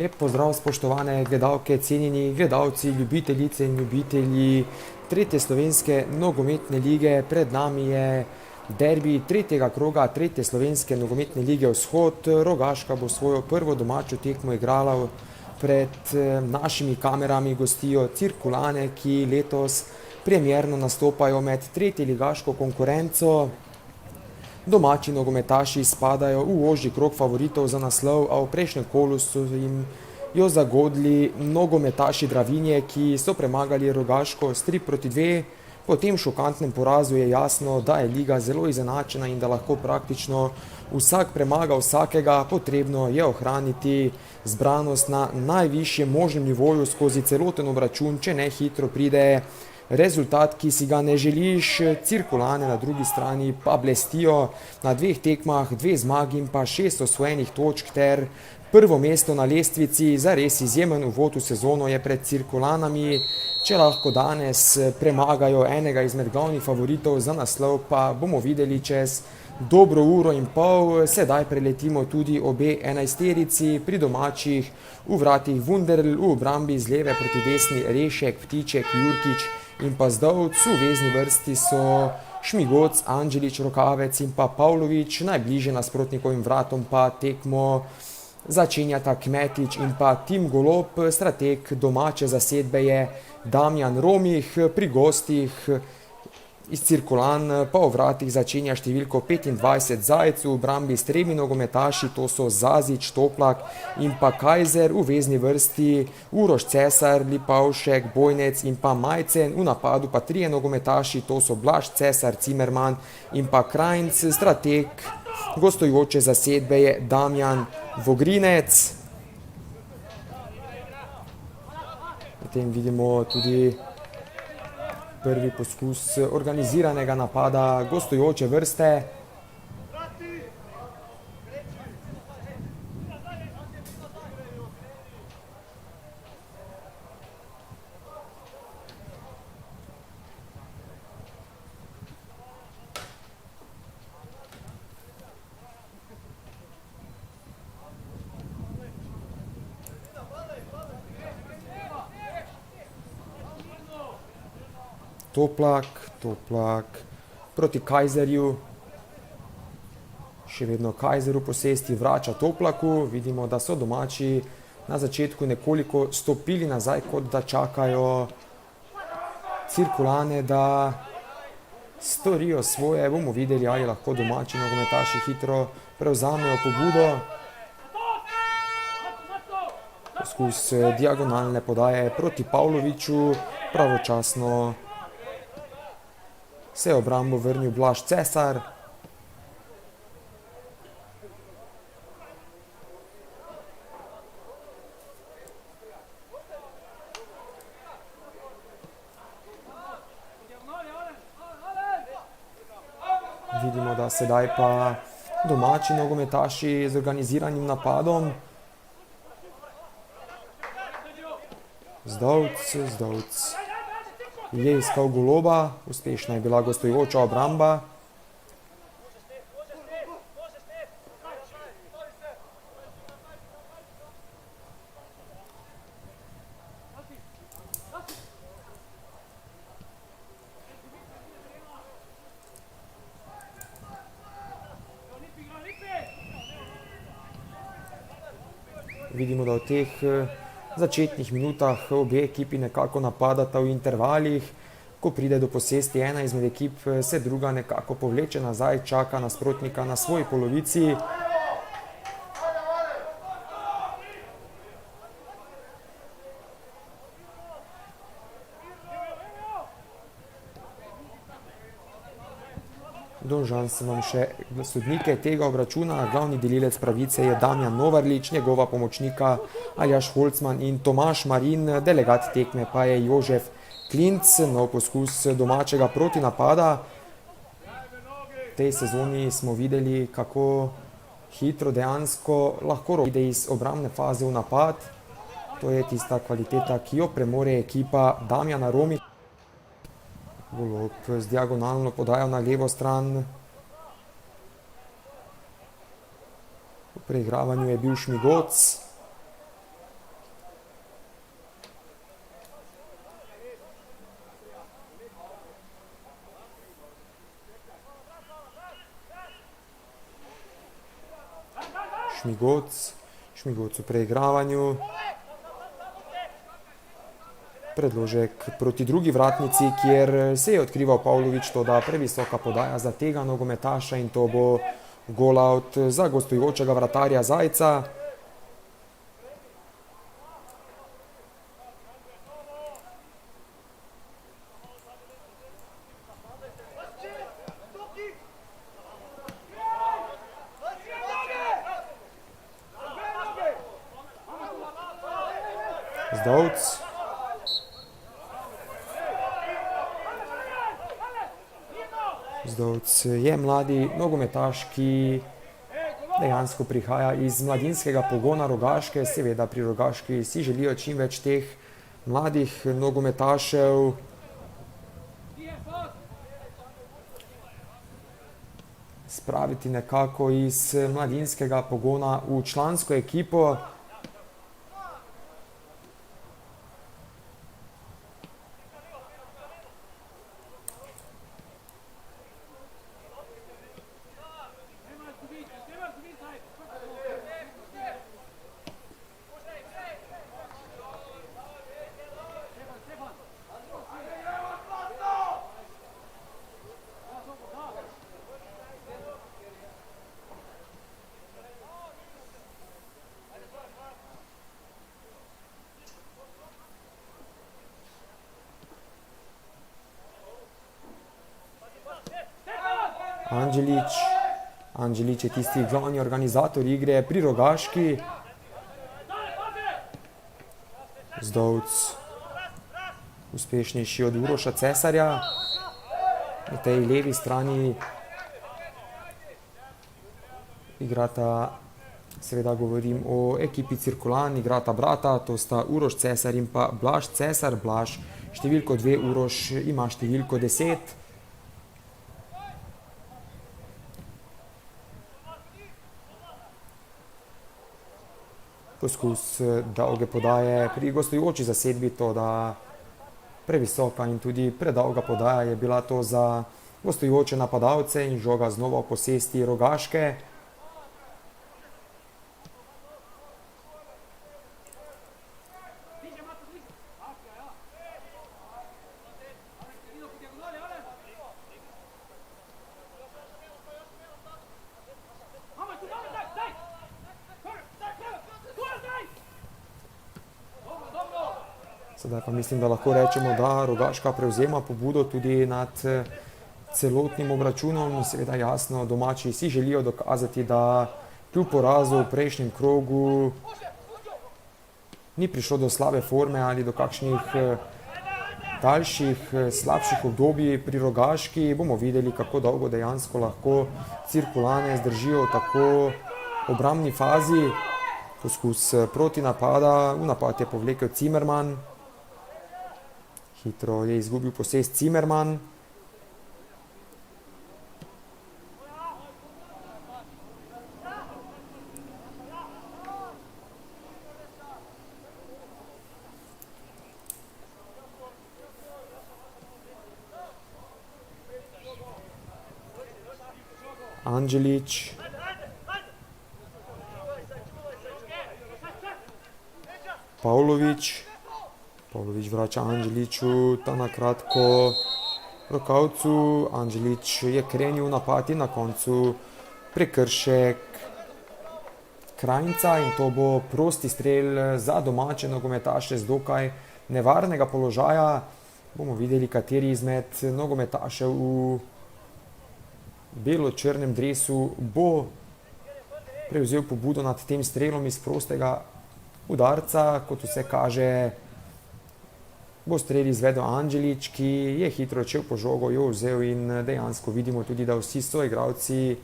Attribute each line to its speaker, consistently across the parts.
Speaker 1: Lep pozdrav, spoštovane gledalke, cenjeni gledalci, ljubiteljice in ljubitelji tretje slovenske nogometne lige. Pred nami je derbi tretjega kroga tretje slovenske nogometne lige Vzhod. Rogaška bo svojo prvo domačo tekmo igrala pred našimi kamerami, gostijo Cirkulane, ki letos premierno nastopajo med tretjeligaško konkurenco. Domači nogometaši spadajo v ožji krog favoritov za naslov, a v prejšnjem kolu so jim jo zagodli nogometaši Dravinje, ki so premagali Rogaško s 3-2. Po tem šokantnem porazu je jasno, da je liga zelo izenačena in da lahko praktično vsak premaga vsakega. Potrebno je ohraniti zbranost na najvišjem možnem nivoju skozi celoten obračun, če ne hitro pride rezultat, ki si ga ne želiš. Cirkulane na drugi strani pa blestijo na dveh tekmah, 2 zmagi in pa 6 osvojenih točk ter prvo mesto na lestvici. Zares izjemen uvod v sezono je pred Cirkulanami. Če lahko danes premagajo enega izmed glavnih favoritov za naslov, pa bomo videli čez dobro uro in pol. Sedaj preletimo tudi obe enajsterici. Pri domačih v vratih Wunderl, v obrambi z leve proti desni Rešek, Ptiček, Jurkič in pa Zdovc. V vezni vrsti so Šmigoc, Anđelić, Rokavec in pa Pavlović. Najbližje nasprotnikovim vratom pa tekmo začenjata Kmetič in pa Tim Golob. Strateg domače zasedbe je Damjan Romih. Pri gostih iz Cirkulan pa v vratih začenja številko 25 Zajec, v obrambi s 3 nogometaši, to so Zazić, Toplak in pa Kajzer. V vezni vrsti Uroš Cesar, Lipavšek, Bojnec in pa Majcen. V napadu pa 3 nogometaši, to so Blaž, Cesar, Cimerman in pa Krajnc. Strateg gostujoče zasedbe je Damjan Vogrinec. Potem vidimo tudi prvi poskus organiziranega napada gostujoče vrste. Toplak proti Kajzerju. Še vedno Kajzer v posesti vrača Toplaku. Vidimo, da so domači na začetku nekoliko stopili nazaj, kot da čakajo Cirkulane, da storijo svoje. Bomo videli, ali lahko domači nogometaši hitro prevzamejo pobudo. Poskus diagonalne podaje proti Pavloviću. Pravočasno se je obrambo vrnil Blaž Cesar. Vidimo, da sedaj pa domači nogometaši z organiziranim napadom. Zdovc je iskal Goloba, uspešna je bila gostujoča obramba. Vidimo, da v teh začetnih minutah obe ekipi nekako napadata v intervalih. Ko pride do posesti ena izmed ekip, se druga nekako povleče nazaj, čaka nasprotnika na svoji polovici. Dolžan sem vam še sodnike tega obračuna. Glavni delilec pravice je Damjan Novarlič, njegova pomočnika Aljaž Holcman in Tomaž Marin, delegat tekme pa je Jožef Klinc. Nov poskus domačega protinapada. V tej sezoni smo videli, kako hitro dejansko lahko pride iz obrambne faze v napad. To je tista kvaliteta, ki jo premore ekipa Damjana Romića. Golob z diagonalno podajo na levo stran. V preigravanju je bil Šmigoc. Šmigoc v preigravanju. Predložek proti drugi vratnici, kjer se je odkrival Pavlović, to da previsoka podaja za tega nogometaša in to bo gol out za gostujočega vratarja Zajca. Zdovc je mladi nogometaš, ki dejansko prihaja iz mladinskega pogona Rogaške. Seveda pri Rogaški si želijo čim več teh mladih nogometašev. Spraviti nekako iz mladinskega pogona v člansko ekipo. Anđelić je tisti glavni organizator igre pri Rogaški. Zdovc uspešnejši od Uroša Cesarja. Na tej levi strani igrata, seveda govorim o ekipi Cirkulan, igrata brata, to sta Uroš Cesar in pa Blaž Cesar. Blaž številko 2, Uroš ima številko 10. Poskus dolge podaje pri gostujoči zasedbi, to da previsoka in tudi predolga podaja je bila to za gostujoče napadalce in žoga znova v posesti Rogaške. Sedaj pa mislim, da lahko rečemo, da Rogaška prevzema pobudo tudi nad celotnim obračunom. Seveda jasno, domači si želijo dokazati, da kljub porazu v prejšnjem krogu ni prišlo do slabe forme ali do kakšnih daljših, slabših obdobij pri Rogaški. Bomo videli, kako dolgo dejansko lahko Cirkulane zdržijo v tako obrambni fazi. Poskus proti napada, v napad je povlekel Cimerman. Hitro je izgubil posest Cimerman. Anđelić. Pavlović. Pavlović vrača Anđeliću, ta na kratko rokavcu. Anđelić je krenil v napad in na koncu prekršek Krajnca in to bo prosti strel za domače nogometaše z dokaj nevarnega položaja. Bomo videli, kateri izmed nogometašev v belo-črnem dresu bo prevzel pobudo nad tem strelom iz prostega udarca. Kot vse kaže, bo strel izvedel Anđelić, ki je hitro odšel po žogo, jo vzel in dejansko vidimo tudi, da vsi soigralci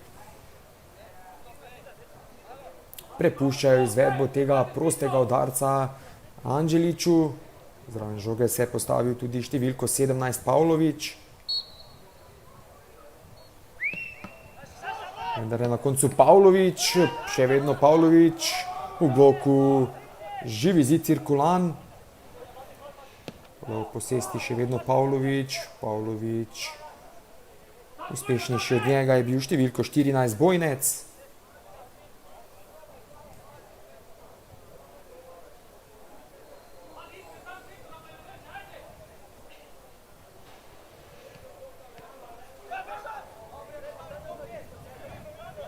Speaker 1: prepuščajo izvedbo tega prostega udarca Anđeliću. Zraven žoge se je postavil tudi številko 17 Pavlović. Vendar je na koncu Pavlović, še vedno Pavlović, v bloku živi zid Cirkulan. V posesti še vedno Pavlović. Pavlović, uspešnejši od njega je bil številko 14 Bojnec.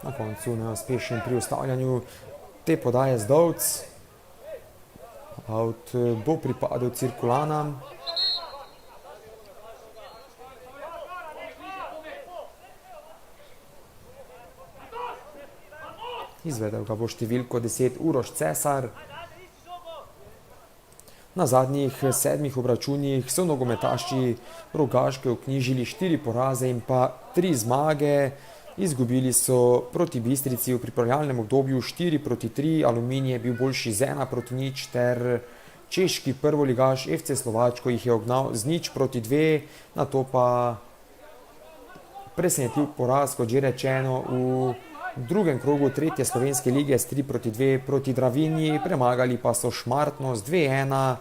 Speaker 1: Na koncu neuspešen pri ustavljanju te podaje Zdovc. Out bo pripadel Cirkulanam. Izvedel ga bo številko 10 Uroš Cesar. Na zadnjih 7 obračunih so nogometaši Rogaške vknjižili 4 poraze in pa 3 zmage. Izgubili so proti Bistrici v pripravljalnem obdobju 4-3, Aluminij je bil boljši z 1-0 ter češki prvoligaš FC Slovačko jih je ugnal z 0-2, nato pa presenetljiv poraz, kot že rečeno, v drugem krogu 3. slovenske lige s 3-2 proti Dravinji, premagali pa so Šmartno z 2-1,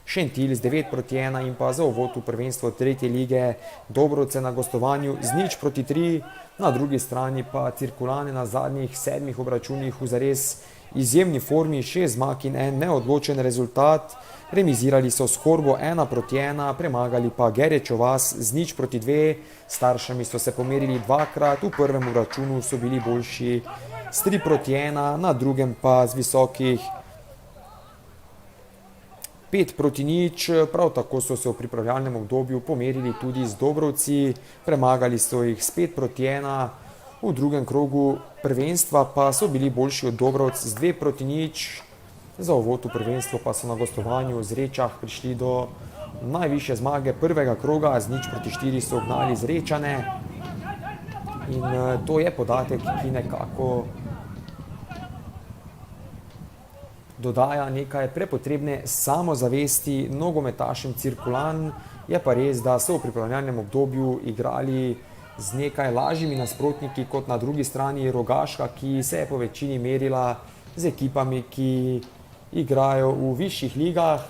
Speaker 1: Šentilj z 9-1 in pa za uvod v prvenstvo 3. lige Dobrovce na gostovanju z 0-3, na drugi strani pa Cirkulane na zadnjih 7 obračunih v zares izjemni formi, 6 zmag in en neodločen rezultat. Remizirali so s Korbo 1-1, premagali pa Gerečo vas z 0-2, Staršami so se pomerili dvakrat, v prvem obračunu so bili boljši s 3-1, na drugem pa z visokih 5-0, prav tako so se v pripravljalnem obdobju pomerili tudi z Dobrovci, premagali so jih s 5-1, v drugem krogu prvenstva pa so bili boljši od Dobrovc z 2-0, za uvod v prvenstvo pa so na gostovanju z Rečah prišli do najvišje zmage prvega kroga, z 0-4 so ugnali Zrečane in to je podatek, ki nekako dodaja nekaj prepotrebne samozavesti nogometašem Cirkulan. Je pa res, da so v pripravljalnem obdobju igrali z nekaj lažjimi nasprotniki kot na drugi strani Rogaška, ki se je po večini merila z ekipami, ki igrajo v višjih ligah.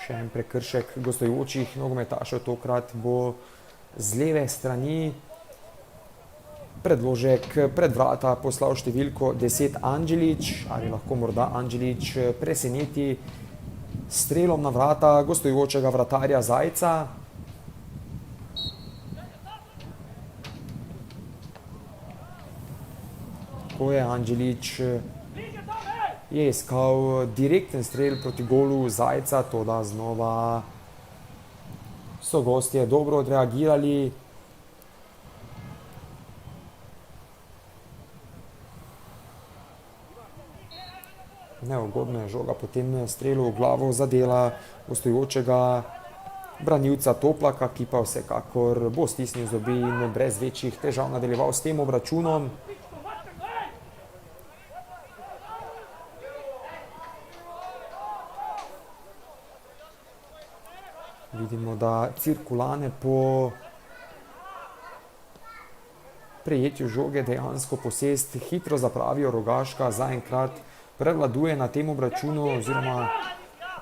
Speaker 1: Še en prekršek gostujočih nogometašev, tokrat bo z leve strani. Predložek pred vrata poslal številko 10 Anđelić, ali lahko morda Anđelić preseneti strelom na vrata gostujočega vratarja Zajca. Ko je Anđelić je iskal direkten strel proti golu Zajca, toda znova so gostje dobro odreagirali. Neugodno je žoga po tem strelu v glavo zadela gostujočega branilca Toplaka, ki pa vsekakor bo stisnil zobe in brez večjih težav nadaljeval s tem obračunom. Vidimo, da Cirkulane po prejetju žoge dejansko posest hitro zapravijo. Rogaška zaenkrat prevladuje na tem obračunu, oziroma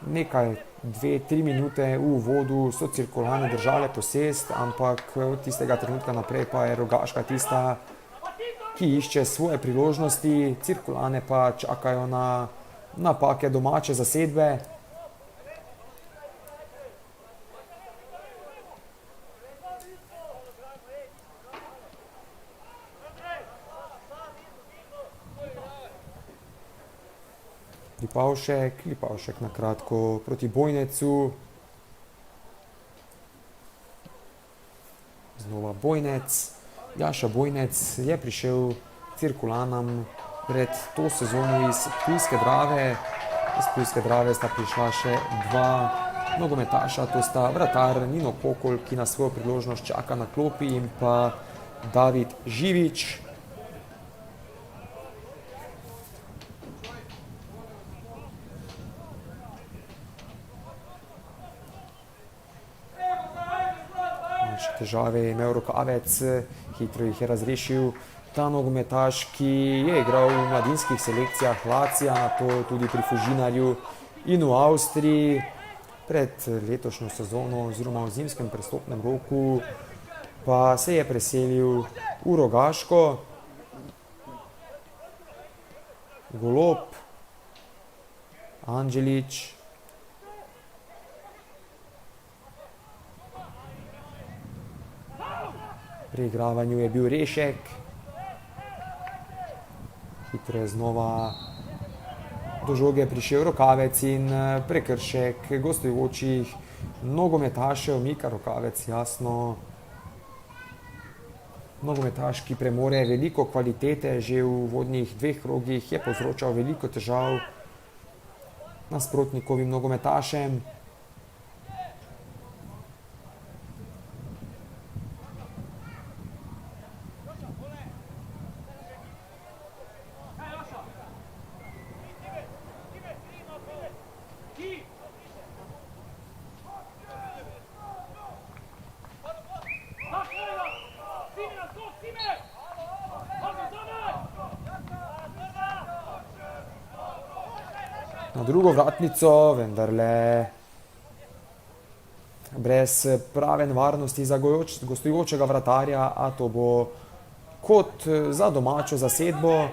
Speaker 1: nekaj 2-3 minute v uvodu so Cirkulane držale posest, ampak od tistega trenutka naprej pa je Rogaška tista, ki išče svoje priložnosti, Cirkulane pa čakajo na napake domače zasedbe. Lipavšek na kratko proti Bojnecu. Znova Bojnec. Jaša Bojnec je prišel Cirkulanam pred to sezono iz Ptujske Drave. Iz Ptujske Drave sta prišla še dva nogometaša, to sta vratar Nino Kokol, ki na svojo priložnost čaka na klopi, in pa David Živič. Težave je imel Rokavec, hitro jih je razrešil ta nogometaš, ki je igral v mladinskih selekcijah Lacija, nato tudi pri Fužinarju in v Avstriji. Pred letošnjo sezono oziroma v zimskem prestopnem roku pa se je preselil v Rogaško. Golob, Anđelić, pri igravanju je bil Rešek, hitro je znova do žoge prišel Rokavec in prekršek gostujočih nogometašev. Mika Rokavec, jasno, nogometaš, ki premore veliko kvalitete, že v uvodnih 2 krogih je povzročal veliko težav nasprotnikovim nogometašem. Na drugo vratnico, vendarle brez prave nevarnosti za gostujočega vratarja, a to bo kot za domačo zasedbo.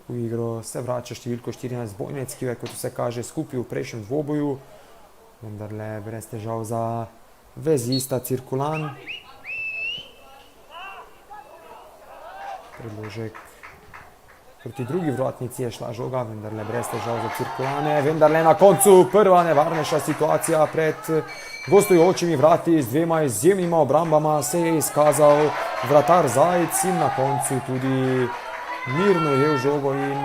Speaker 1: V igro se vrača številko 14 Bojnec, ki je, kot vse kaže, skupaj v prejšnjem dvoboju. Vendarle brez težav za vezista Cirkulan. Predložek proti drugi vratnici je šla žoga, vendarle brez težav za Cirkulane. Vendarle na koncu prva nevarnejša situacija pred gostujočimi vrati z 2 izjemnima obrambama se je izkazal vratar Zajc in na koncu tudi mirno je v žogo in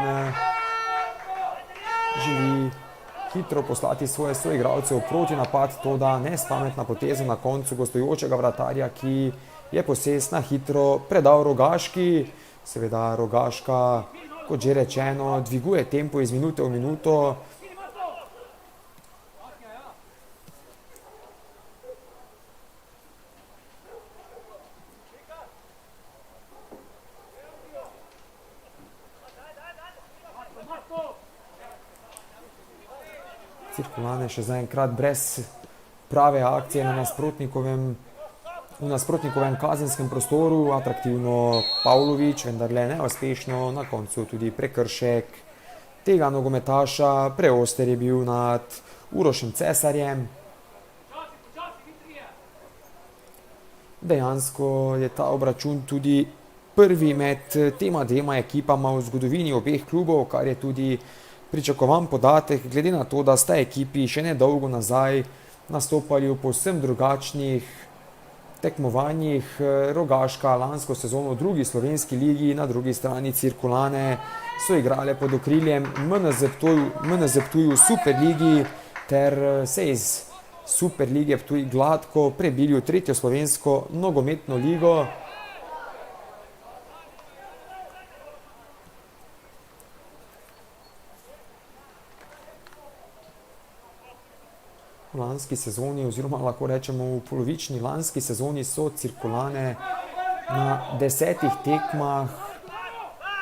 Speaker 1: želi hitro poslati svoje soigralce v protinapad, toda nespametna poteza na koncu gostujočega vratarja, ki je posest na hitro predal Rogaški. Seveda Rogaška, kot že rečeno, dviguje tempo iz minute v minuto. Cirkulane še zaenkrat brez prave akcije v nasprotnikovem kazenskem prostoru. Atraktivno Pavlović, vendarle neuspešno, na koncu tudi prekršek tega nogometaša. Preoster je bil nad Urošem Cesarjem. Dejansko je ta obračun tudi prvi med tema 2 ekipama v zgodovini obeh klubov, kar je tudi pričakovan podatek, glede na to, da sta ekipi še nedolgo nazaj nastopali v povsem drugačnih tekmovanjih. Rogaška lansko sezono v drugi slovenski ligi, na drugi strani Cirkulane so igrale pod okriljem MNZ Ptuj v Superligi ter se iz Superlige Ptuj gladko prebili v 3. slovensko nogometno ligo. V lanski sezoni, oziroma lahko rečemo v polovični lanski sezoni, so Cirkulane na 10 tekmah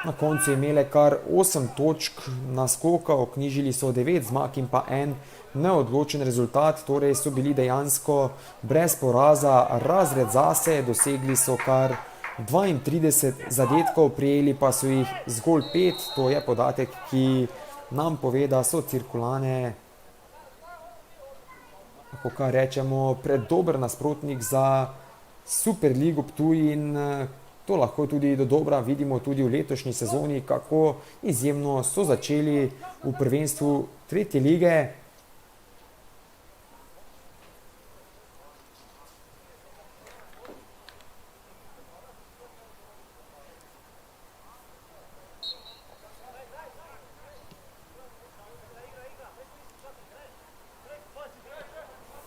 Speaker 1: na koncu imele kar 8 točk naskoka, vknjižili so 9 zmag in pa 1 neodločen rezultat, torej so bili dejansko brez poraza razred zase, dosegli so kar 32 zadetkov, prejeli pa so jih zgolj 5, to je podatek, ki nam pove, da so Cirkulane, lahko kar rečemo, predober nasprotnik za Superligo Ptuj in to lahko tudi dodobra vidimo tudi v letošnji sezoni, kako izjemno so začeli v prvenstvu 3. lige.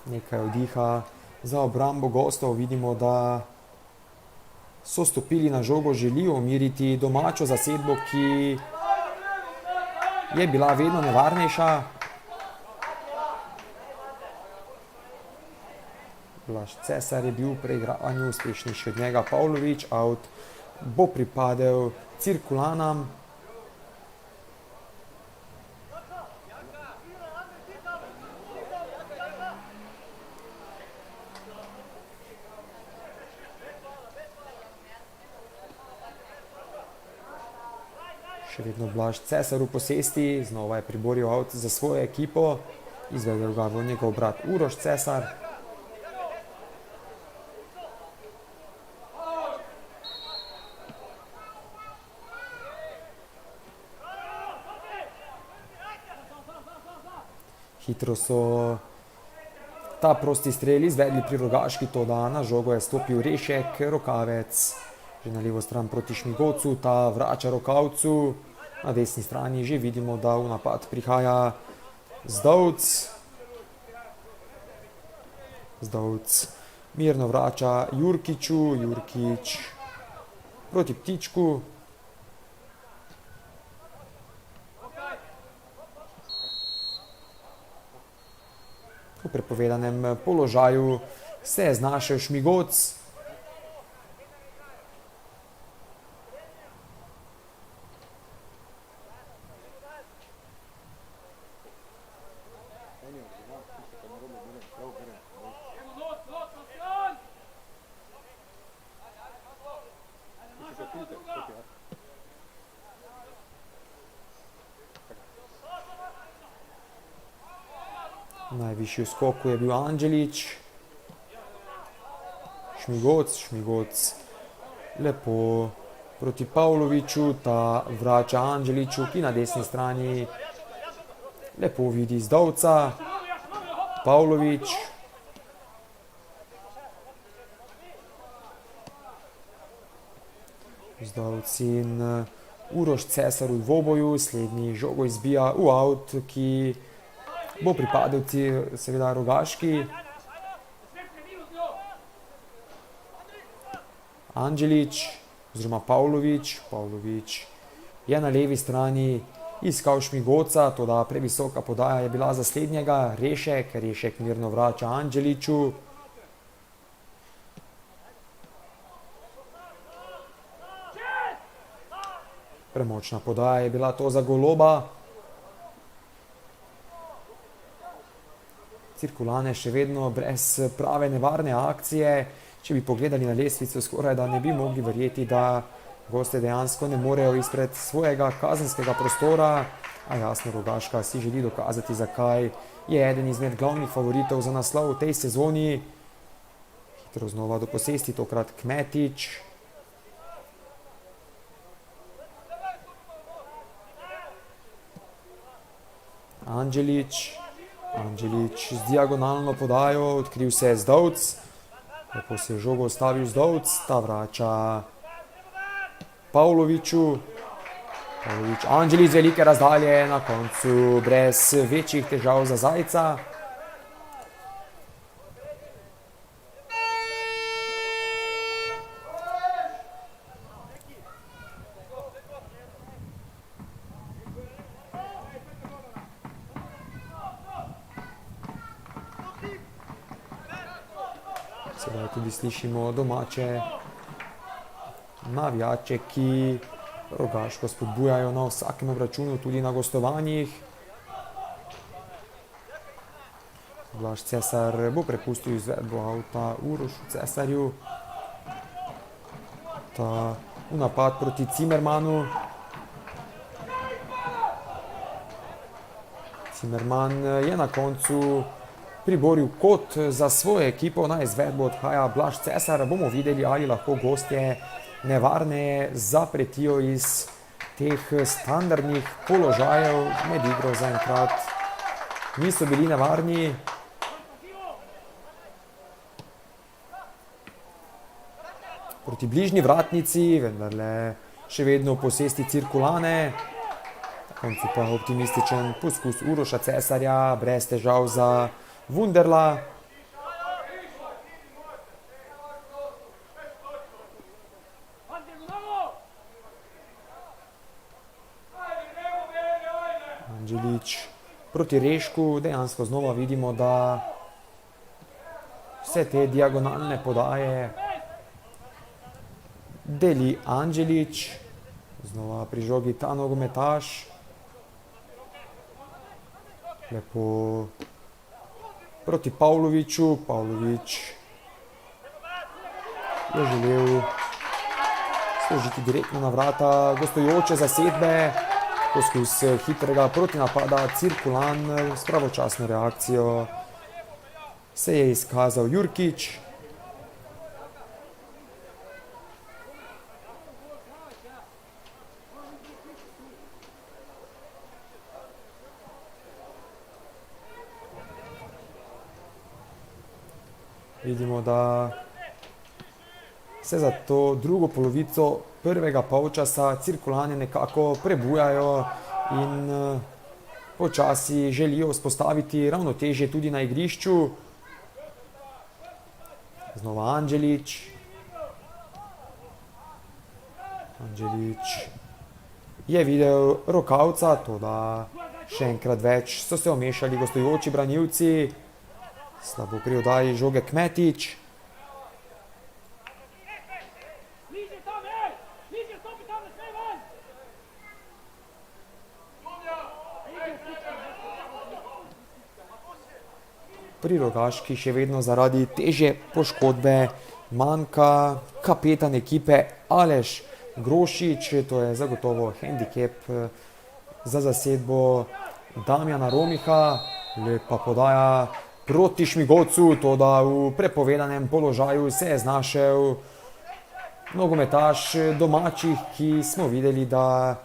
Speaker 1: Nekaj vdiha za obrambo gostov, vidimo, da so stopili na žogo, želijo umiriti domačo zasedbo, ki je bila vedno nevarnejša. Blaž Cesar je bil v preigravanju uspešnejši od njega. Pavlović, out, bo pripadel Cirkulanam. Še vedno Blaž Cesar v posesti, znova je priboril out za svojo ekipo, izvedel ga v njegov brat Uroš Cesar. Hitro so ta prosti strel izvedli pri Rogaški, toda na žogo je stopil Rešek, Rokavec, že na levo stran proti Šmigovcu, ta vrača Rokavcu, na desni strani že vidimo, da v napad prihaja Zdovc. Zdovc mirno vrača Jurkiču, Jurkič proti Ptičku. V prepovedanem položaju se je znašel Šmigoc. Najvišji v skoku je bil Anđelić. Šmigoc lepo proti Pavloviću, ta vrača Anđeliću, ki na desni strani lepo vidi Zdovca. Pavlović. Zdovc in Uroš Cesar v dvoboju, slednji žogo izbija v out, ki bo pripadel seveda Rogaški. Anđelić oziroma Pavlović. Pavlović je na levi strani iskal Šmigoca, toda previsoka podaja je bila za slednjega. Rešek mirno vrača Anđeliću. Premočna podaja je bila to za Goloba. Cirkulane še vedno brez prave nevarne akcije. Če bi pogledali na lestvico, skoraj da ne bi mogli verjeti, da goste dejansko ne morejo izpred svojega kazenskega prostora. A jasno, Rogaška si želi dokazati, zakaj je eden izmed glavnih favoritov za naslov v tej sezoni. Hitro znova do posesti, tokrat Kmetič. Anđelić z diagonalno podajo, odkril se je Zdovc. Lepo se je žogo ostavil Zdovc, ta vrača Pavloviću. Anđelić z velike razdalje, na koncu brez večjih težav za Zajca. Sedaj tudi slišimo domače navijače, ki Rogaško spodbujajo na vsakem obračunu, tudi na gostovanjih. Blaž Cesar bo prepustil izvedbo avta Urošu Cesarju. Ta v napad proti Cimermanu. Cimerman je na koncu priboril kot za svojo ekipo, na izvedbo odhaja Blaž Cesar. Bomo videli, ali lahko gostje nevarneje zapretijo iz teh standardnih položajev. Med igro zaenkrat niso bili nevarni. Proti bližnji vratnici, vendarle še vedno v posesti Cirkulane. Na koncu pa optimističen poskus Uroša Cesarja, brez težav za Wunderla. Anđelić proti Rešku, dejansko znova vidimo, da vse te diagonalne podaje deli Anđelić, znova pri žogi ta nogometaš, lepo proti Pavloviću, Pavlović je želel složiti direktno na vrata gostujoče zasedbe, poskus hitrega protinapada, Cirkulan s pravočasno reakcijo se je izkazal Jurkić. Vidimo, da se za to drugo polovico prvega polčasa Cirkulani nekako prebujajo in počasi želijo vzpostaviti ravnotežje tudi na igrišču. Znova Anđelić. Anđelić je videl rokavca, toda še enkrat več so se omešali gostujoči branilci. Slabo pri oddaji žoge Kmetić. Pri Rogaški še vedno zaradi težje poškodbe manjka kapetan ekipe Aleš Grošič, to je zagotovo hendikep za zasedbo Damjana Romiha. Lepa podaja proti Šmigocu, toda v prepovedanem položaju se je znašel nogometaš domačih, ki smo videli, da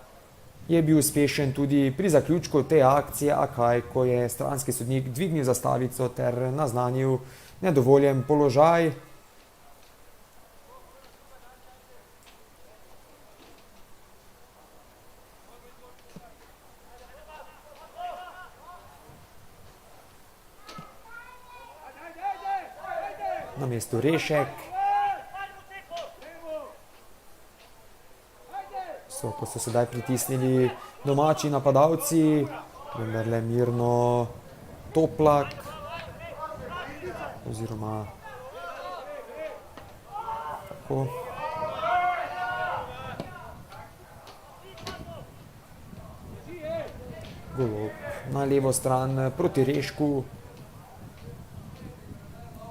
Speaker 1: je bil uspešen tudi pri zaključku te akcije, a kaj, ko je stranski sodnik dvignil zastavico ter naznanil nedovoljen položaj. Na mestu Rešek. Ko so sedaj pritisnili domači napadalci, vendarle mirno Toplak, oziroma tako. Golob na levo stran proti Rešku.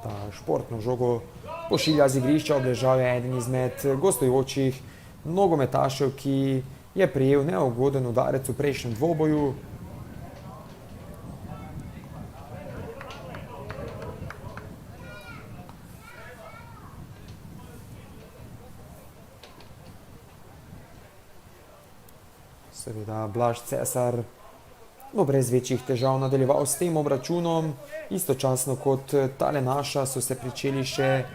Speaker 1: Ta športno žogo pošilja z igrišča, obležal je eden izmed gostujočih nogometašev, ki je prejel neugoden udarec v prejšnjem dvoboju. Seveda Blaž Cesar bo brez večjih težav nadaljeval s tem obračunom. Istočasno kot tale naša so se pričeli še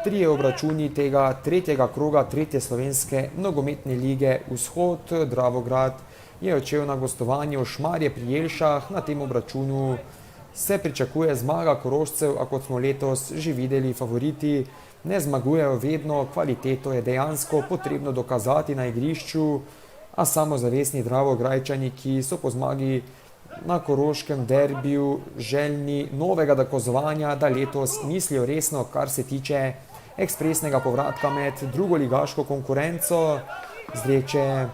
Speaker 1: trije obračuni tega tretjega kroga tretje slovenske nogometne lige Vzhod. Dravograd je odšel na gostovanje v Šmarje pri Jelšah. Na tem obračunu se pričakuje zmaga Korošcev, a kot smo letos že videli, favoriti ne zmagujejo vedno, kvaliteto je dejansko potrebno dokazati na igrišču, a samozavestni Dravograjčani, ki so po zmagi na koroškem derbiju željni novega dokazovanja, da letos mislijo resno, kar se tiče ekspresnega povratka med drugoligaško konkurenco. Zreče,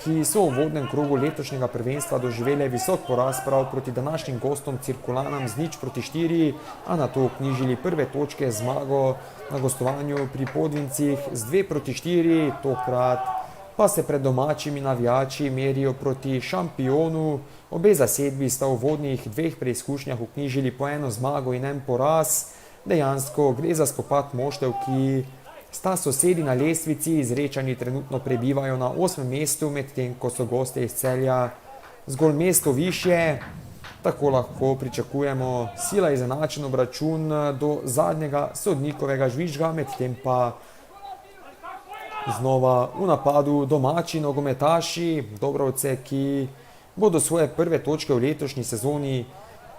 Speaker 1: ki so v uvodnem krogu letošnjega prvenstva doživele visok poraz prav proti današnjim gostom Cirkulanom z 0-4, a nato knjižili prve točke zmago na gostovanju pri Podvincih z 2-4, tokrat pa se pred domačimi navijači merijo proti šampionu. Obe zasedbi sta v uvodnih dveh preizkušnjah vknjižili po eno zmago in en poraz. Dejansko gre za spopad moštev, ki sta sosedi na lestvici, Zrečani trenutno prebivajo na 8. mestu, medtem ko so gostje iz Celja zgolj mesto višje. Tako lahko pričakujemo sila izenačen obračun do zadnjega sodnikovega žvižga, medtem pa znova v napadu domači nogometaši Dobrovce, ki bodo svoje prve točke v letošnji sezoni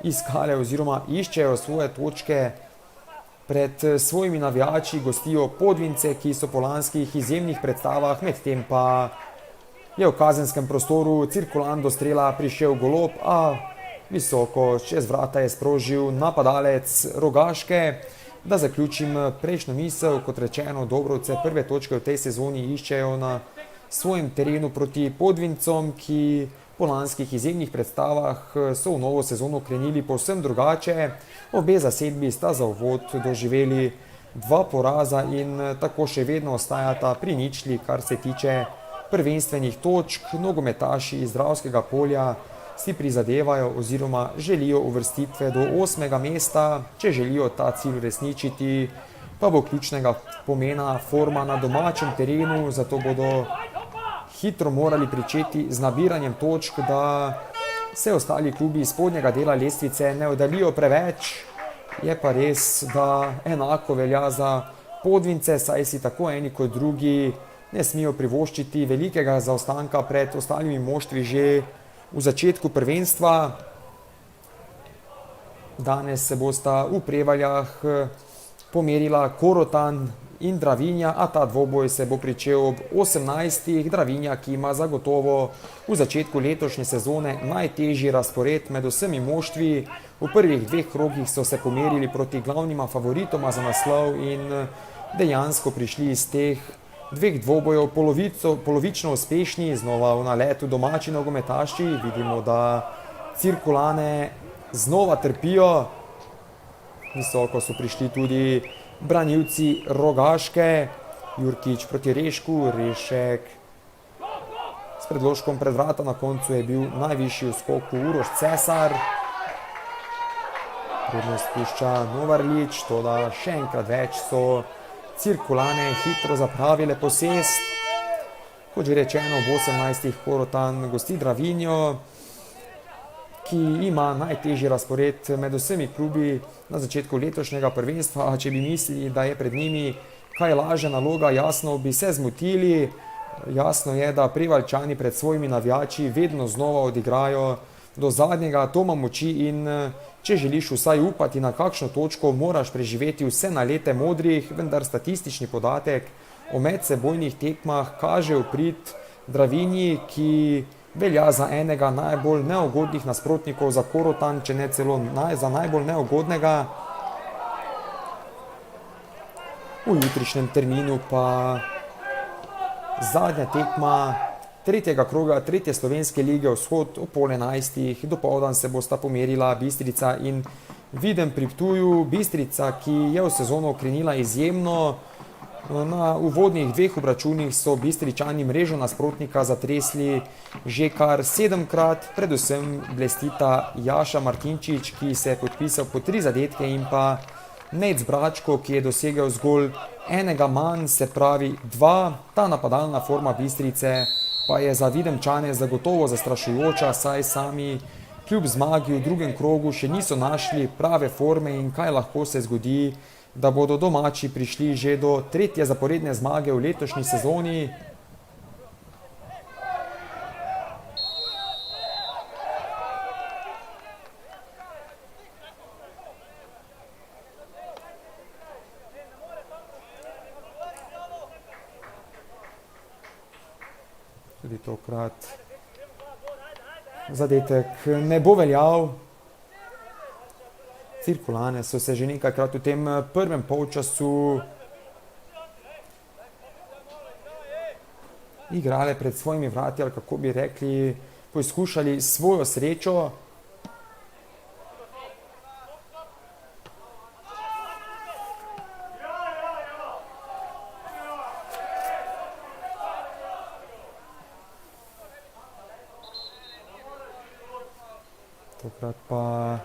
Speaker 1: iskale oziroma iščejo svoje točke pred svojimi navijači, gostijo Podvince, ki so po lanskih izjemnih predstavah, medtem pa je v kazenskem prostoru Cirkulan do strela prišel Golob, a visoko čez vrata je sprožil napadalec Rogaške. Da zaključim prejšnjo misel, kot rečeno, Dobrovce prve točke v tej sezoni iščejo na svojem terenu proti Podvincom, ki po lanskih izjemnih predstavah so v novo sezono krenili povsem drugače. Obe zasedbi sta za uvod doživeli 2 poraza in tako še vedno ostajata pri ničli, kar se tiče prvenstvenih točk. Nogometaši iz Dravskega Polja si prizadevajo oziroma želijo uvrstitve do 8. mesta. Če želijo ta cilj uresničiti, pa bo ključnega pomena forma na domačem terenu, zato bodo hitro morali pričeti z nabiranjem točk, da se ostali klubi iz spodnjega dela lestvice ne oddaljijo preveč. Je pa res, da enako velja za Podvince, saj si tako eni kot drugi ne smijo privoščiti velikega zaostanka pred ostalimi moštvi že v začetku prvenstva. Danes se bosta v Prevaljah pomerila Korotan in Dravinja, a ta dvoboj se bo pričel ob 18. Dravinja, ki ima zagotovo v začetku letošnje sezone najtežji razpored med vsemi moštvi. V prvih 2 krogih so se pomerili proti glavnima favoritoma za naslov in dejansko prišli iz teh 2 dvobojev polovično uspešni, znova v naletu domači nogometaši. Vidimo, da Cirkulane znova trpijo. Visoko so prišli tudi branilci Rogaške. Jurkič proti Rešku, Rešek s predložkom pred vrata, na koncu je bil najvišji v skoku Uroš Cesar. Prednost pušča Novarlič, toda še enkrat več so Cirkulane hitro zapravile posest. Kot že rečeno, v 18. Korotan gosti Dravinjo, ki ima najtežji razpored med vsemi klubi na začetku letošnjega prvenstva. Če bi mislili, da je pred njimi kaj lažja naloga, jasno bi se zmotili. Jasno je, da Prevaljčani pred svojimi navijači vedno znova odigrajo do zadnjega atoma moči in če želiš vsaj upati na kakšno točko, moraš preživeti vse nalete modrih, vendar statistični podatek o medsebojnih tekmah kaže v prid Dravinji, ki velja za enega najbolj neugodnih nasprotnikov za Korotan, če ne celo za najbolj neugodnega. V jutrišnjem terminu pa zadnja tekma 3. kroga 3. slovenske lige Vzhod ob 10:30. Dopoldan se bosta pomerila Bistrica in Videm pri Ptuju. Bistrica, ki je v sezono krenila izjemno. Na uvodnih 2 obračunih so Bistričani mrežo nasprotnika zatresli že kar 7-krat. Predvsem blestita Jaša Martinčič, ki se je podpisal po 3 zadetke, in pa Nec Bračko, ki je dosegel zgolj enega manj, se pravi 2. Ta napadalna forma Bistrice pa je za Videmčane zagotovo zastrašujoča, saj sami kljub zmagi v 2. krogu še niso našli prave forme in kaj lahko se zgodi, da bodo domači prišli že do 3. zaporedne zmage v letošnji sezoni. Tudi tokrat zadetek ne bo veljal. Cirkulane so se že nekajkrat v tem prvem polčasu igrale pred svojimi vrati, ali kako bi rekli, poizkušali svojo srečo. Tokrat pa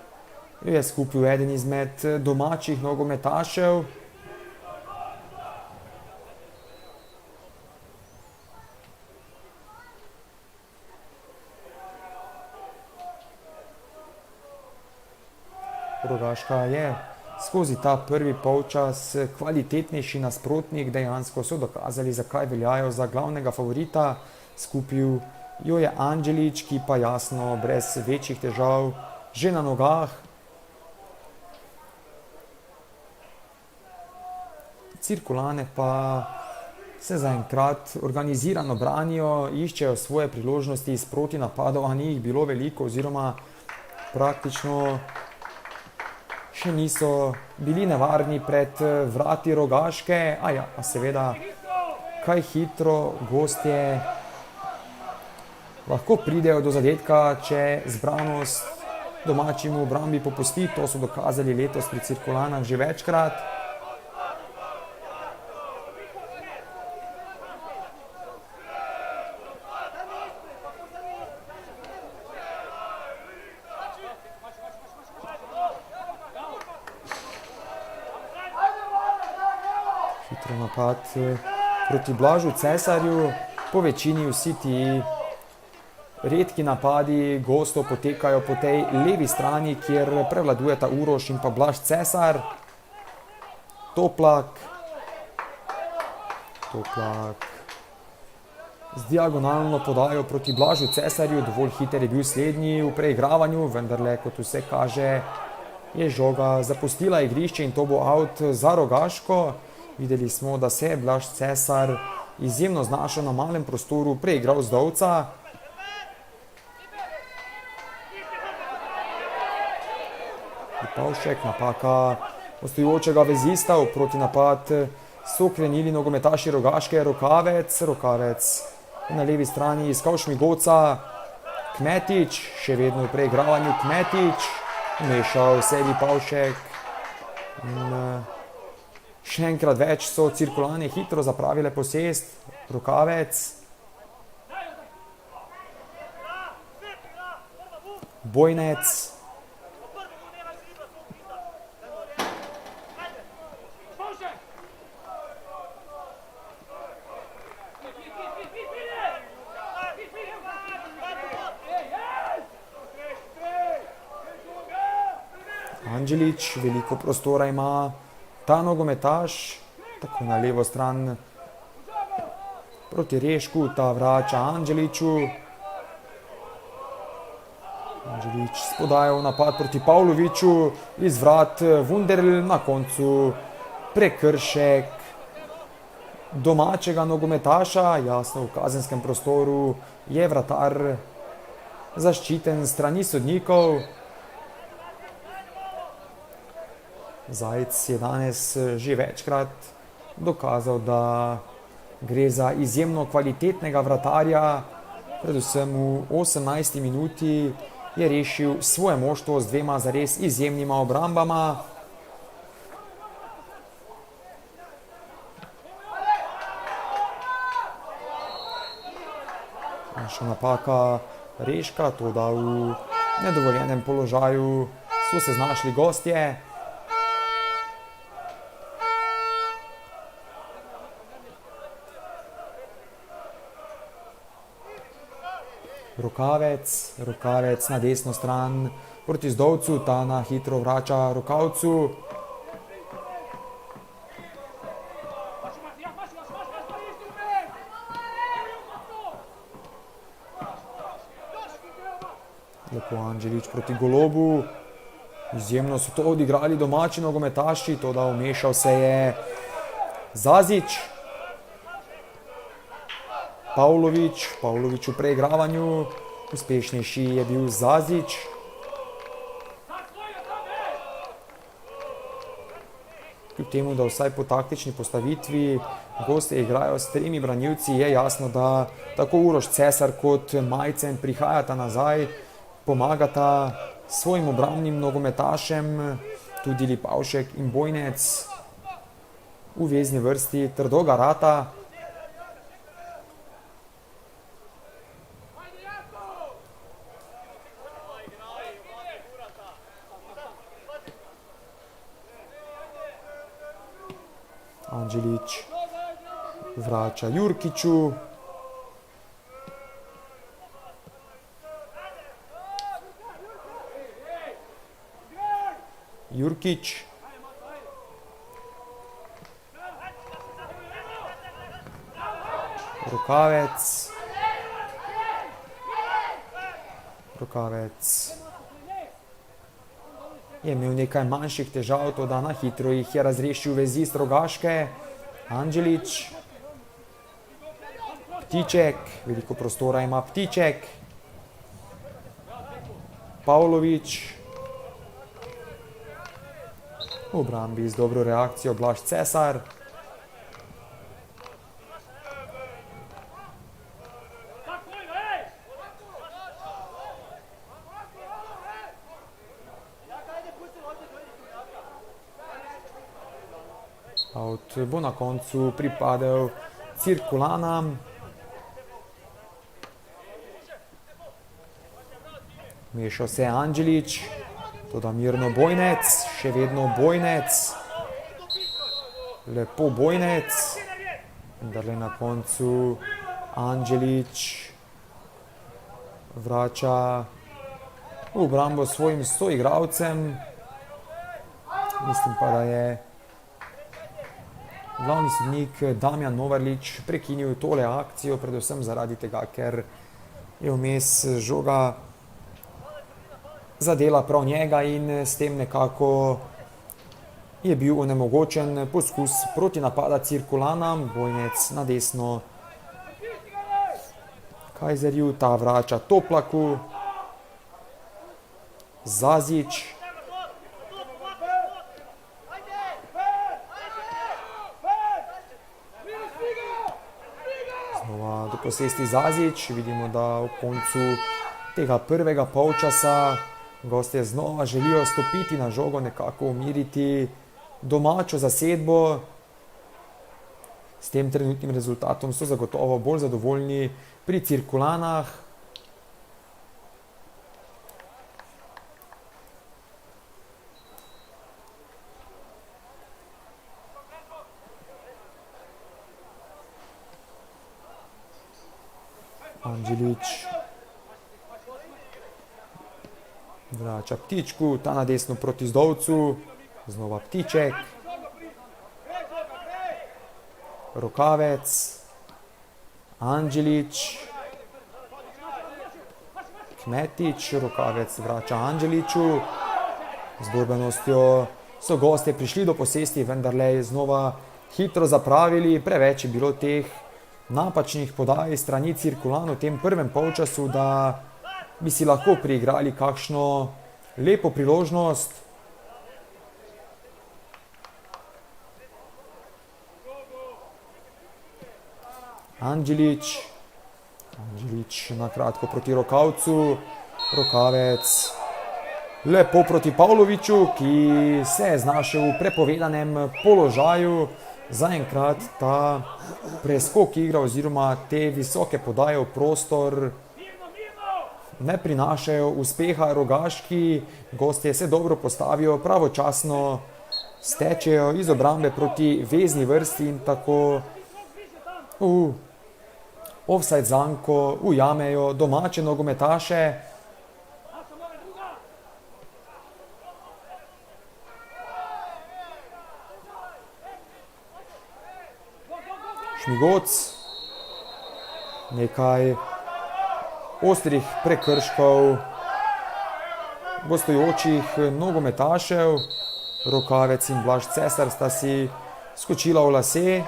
Speaker 1: je skupil eden izmed domačih nogometašev. Rogaška je skozi ta prvi polčas kvalitetnejši nasprotnik, dejansko so dokazali, zakaj veljajo za glavnega favorita. Skupil jo je Anđelić, ki pa jasno brez večjih težav že na nogah. Cirkulane pa se zaenkrat organizirano branijo, iščejo svoje priložnosti iz proti napadov, a ni jih bilo veliko oziroma praktično še niso bili nevarni pred vrati Rogaške, a seveda kaj hitro gostje lahko pridejo do zadetka, če zbranost domačim v obrambi popusti. To so dokazali letos pri Cirkulanah že večkrat. Hitro napad proti Blažu Cesarju. Po večini vsi ti redki napadi gostov potekajo po tej levi strani, kjer prevladujeta Uroš in pa Blaž Cesar. Toplak z diagonalno podajo proti Blažu Cesarju. Dovolj hiter je bil slednji v preigravanju, vendarle, kot vse kaže, je žoga zapustila igrišče in to bo out za Rogaško. Videli smo, da se je Blaž Cesar izjemno znašel na malem prostoru, preigral Zdovca. Pavšek, napaka gostujočega vezista, v protinapad so krenili nogometaši Rogaške. Rokavec na levi strani iskal Šmigoca. Kmetič, še vedno v preigravanju Kmetič, mešal sebi Pavšek. Še enkrat več so Cirkulane hitro zapravile posest. Rokavec. Bojnec. Anđelić, veliko prostora ima ta nogometaš, tako na levo stran proti Rešku, ta vrača Anđeliću. Anđelić spodajal napad proti Pavloviću, iz vrat Wunderl, na koncu prekršek domačega nogometaša. Jasno, v kazenskem prostoru je vratar zaščiten strani sodnikov. Zajc je danes že večkrat dokazal, da gre za izjemno kvalitetnega vratarja. Predvsem v 18. minuti je rešil svoje moštvo z dvema zares izjemnima obrambama. Naša napaka Reška, toda v nedovoljenem položaju so se znašli gostje. Rokavec na desno stran proti Zdovcu, ta na hitro vrača Rokavcu. Lepo Anđelić proti Golobu. Izjemno so to odigrali domači nogometaši, toda vmešal se je Zazić. Pavlović v preigravanju, uspešnejši je bil Zazić. Kljub temu, da vsaj po taktični postavitvi gostje igrajo s tremi branilci, je jasno, da tako Uroš Cesar kot Majcen prihajata nazaj, pomagata svojim obrambnim nogometašem, tudi Lipavšek in Bojnec v vezni vrsti trdo garata. Anđelić vrača Jurkiću. Jurkić. Rokavec. Je imel nekaj manjših težav, toda na hitro jih je razrešil vezist Rogaške. Anđelić. Ptiček, veliko prostora ima Ptiček. Pavlović. V obrambi z dobro reakcijo Blaž Cesar. Out bo na koncu pripadel Cirkulanam. Mešal se je Anđelić, toda mirno Bojnec, še vedno Bojnec. Lepo Bojnec. Vendarle na koncu Anđelić vrača v obrambo svojim soigralcem. Mislim pa, da je glavni sodnik Damjan Novarlič prekinil tole akcijo, predvsem zaradi tega, ker je vmes žoga zadela prav njega in s tem nekako je bil onemogočen poskus proti napada Cirkulana. Bojnec na desno Kajzerju, ta vrača Toplaku. Zazić. Znova do posesti Zazić. Vidimo, da v koncu tega prvega polčasa gostje znova želijo stopiti na žogo, nekako umiriti domačo zasedbo. S tem trenutnim rezultatom so zagotovo bolj zadovoljni pri Cirkulanah. Anđelić vrača Ptičku, ta na desno proti Zdovcu, znova Ptiček, Rokavec, Anđelić, Kmetić, Rokavec vrača Anđeliću. Z borbenostjo so gostje prišli do posesti, vendarle je znova hitro zapravili, preveč je bilo teh napačnih podaj strani Cirkulan v tem prvem polčasu, da bi si lahko priigrali kakšno lepo priložnost. Anđelić na kratko proti Rokavcu, Rokavec lepo proti Pavloviću, ki se je znašel v prepovedanem položaju. Zaenkrat ta preskok igra oziroma te visoke podaje v prostor ne prinašajo uspeha Rogaški. Gostje se dobro postavijo, pravočasno stečejo iz obrambe proti vezni vrsti in tako v ofsajd zanko ujamejo domače nogometaše. Šmigoc, nekaj ostrih prekrškov gostujočih nogometašev. Rokavec in Blaž Cesar sta si skočila v lase.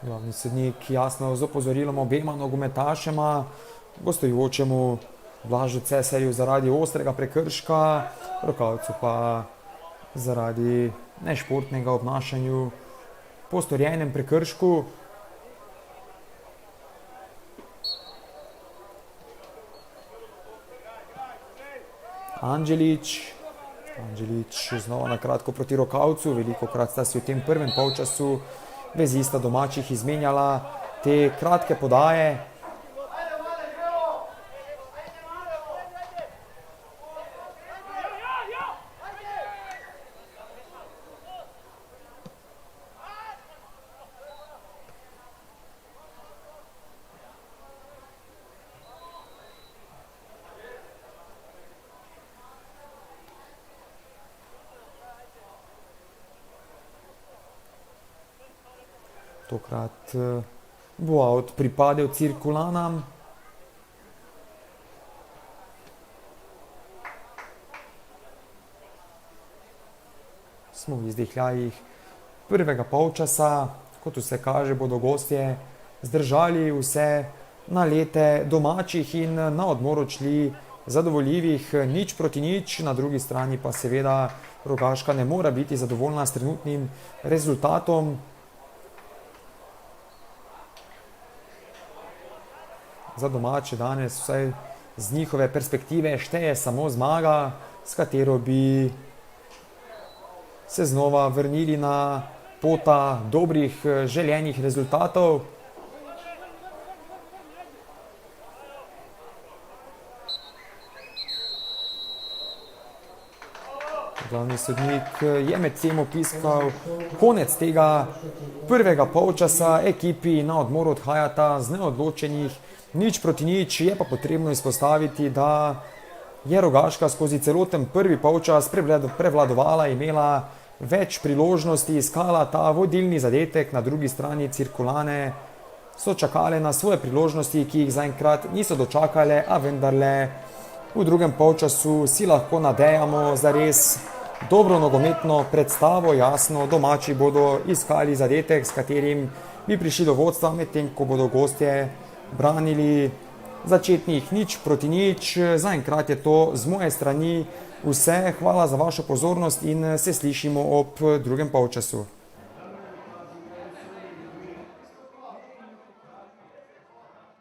Speaker 1: Glavni sodnik jasno z opozorilom obema nogometašema, gostujočemu Blažu Cesarju zaradi ostrega prekrška, Rokavcu pa zaradi nešportnega obnašanja po storjenem prekršku. Anđelić znova na kratko proti Rokavcu, velikokrat sta si v tem prvem polčasu vezista domačih izmenjala te kratke podaje. Tokrat bo out pripadel Cirkulanam. Smo v izdihljajih prvega polčasa, kot vse kaže, bodo gostje zdržali vse nalete domačih in na odmor odšli zadovoljivih 0-0, na drugi strani pa seveda Rogaška ne mora biti zadovoljna s trenutnim rezultatom. Za domače danes vsaj z njihove perspektive šteje samo zmaga, s katero bi se znova vrnili na pota dobrih želenih rezultatov. Glavni sodnik je medtem opiskal konec tega prvega polčasa, ekipi na odmor odhajata z neodločenih 0-0, je pa potrebno izpostaviti, da je Rogaška skozi celoten prvi polčas prevladovala, imela več priložnosti, iskala ta vodilni zadetek, na drugi strani Cirkulane so čakale na svoje priložnosti, ki jih zaenkrat niso dočakale, a vendarle v drugem polčasu si lahko nadejamo za res dobro nogometno predstavo. Jasno, domači bodo iskali zadetek, s katerim bi prišli do vodstva, medtem ko bodo gostje branili začetnih 0-0. Zaenkrat je to z moje strani vse. Hvala za vašo pozornost in se slišimo ob drugem polčasu.